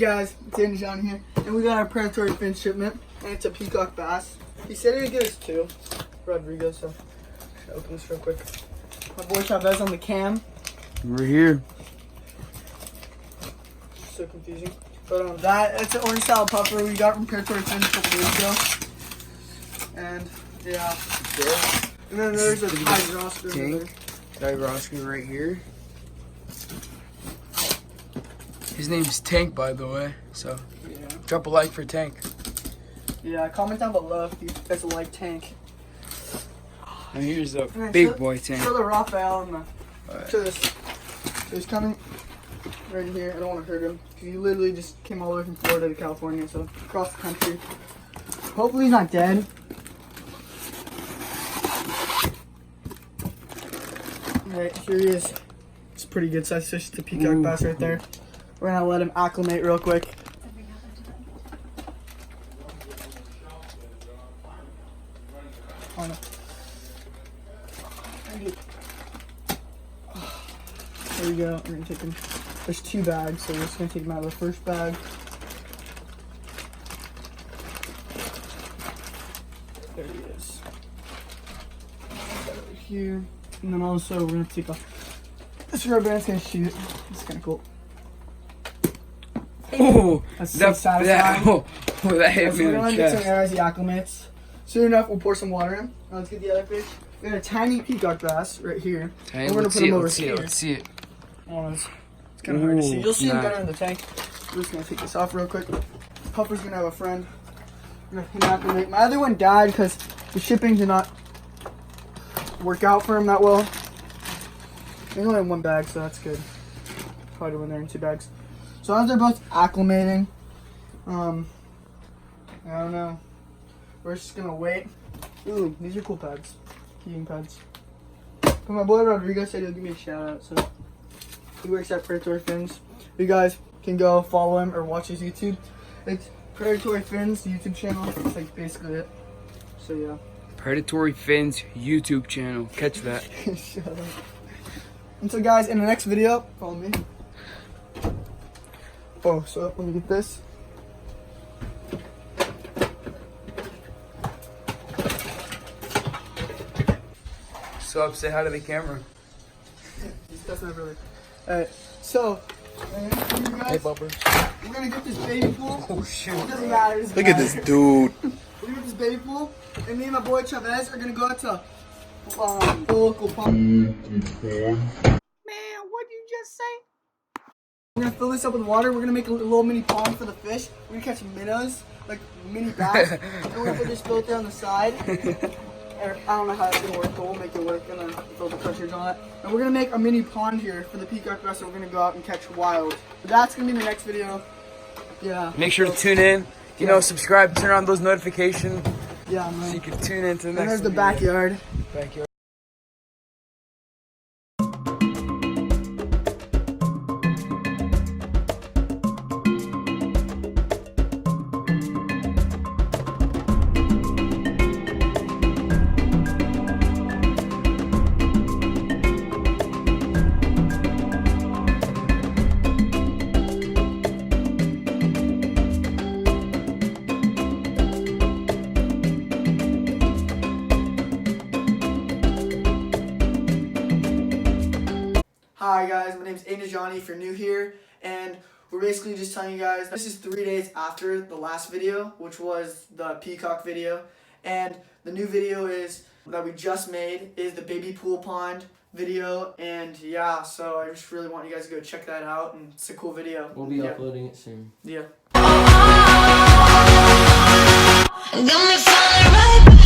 guys, it's Dajani here, and we got our predatory fin shipment, and it's a peacock bass. He said he'd give us 2, Rodrigo, so I should open this real quick. My boy Chavez on the cam. We're here. So confusing. But it's an orange salad puffer we got from Predatory Fins a couple days ago. And yeah. And then there's a Tiger Oscar over there. Tiger Oscar right here. His name's Tank, by the way. So yeah. Drop a like for Tank. Yeah, comment down below if you guys like Tank. And here's the big boy Tank. Show the Raphael and show this. So he's coming right here. I don't want to hurt him because he literally just came all the way from Florida to California, so across the country. Hopefully he's not dead. Alright, here he is. It's a pretty good size fish. It's a peacock bass right there. We're gonna let him acclimate real quick. Oh, no. There we go. We're gonna take him. There's 2 bags, so we're just gonna take him out of the first bag. There he is. Over here. And then also we're gonna take off this rubber band. It's gonna shoot. It's kind of cool. Oh, that's so satisfying. That hit me in the chest. We're gonna get some air as he acclimates. Soon enough, we'll pour some water in. Now let's get the other fish. We got a tiny peacock bass right here. Tiny, we're gonna put him over here. Let's see it. Oh, it's kind of hard to see. You'll see him better in the tank. We're just gonna take this off real quick. Puffer's gonna have a friend. We're gonna acclimate. My other one died because the shipping did not work out for him that well. They only had 1 bag, so that's good. Probably went there in 2 bags. So as they're both acclimating, I don't know. We're just gonna wait. Ooh, these are cool pads. Heating pads. But my boy Rodrigo said he'll give me a shout out, so he works at Predatory Fins. You guys can go follow him or watch his YouTube. It's Predatory Fins YouTube channel. That's like basically it. So yeah. Predatory Fins YouTube channel. Catch that. Shut up. And so guys, in the next video, follow me. Oh, so let me get this. So up, say hi to the camera. That's not really. Alright, so Hey, Bubber. We're gonna get this baby pool. Oh shoot. It doesn't matter. Look at this dude. We're gonna get this baby pool, and me and my boy Chavez are gonna go out to the local pump. Man, what'd you just say? We're gonna fill this up with water. We're gonna make a little mini pond for the fish. We're gonna catch minnows, like mini bass. And we're gonna put this filter on the side. I don't know how it's gonna work, but we'll make it work. And then fill the pressures on it. And we're gonna make a mini pond here for the peacock bass. So we're gonna go out and catch wild. But that's gonna be the next video. Yeah. Make sure to tune in. You know, subscribe, turn on those notifications. Yeah, man. So you can tune into the next. And there's the video. backyard. Backyard. Hi guys, my name is Dajani if you're new here, and we're basically just telling you guys this is 3 days after the last video, which was the peacock video, and the new video is that we just made is the baby pool pond video, and yeah, so I just really want you guys to go check that out, and it's a cool video. We'll be uploading it soon. Yeah. Got me falling right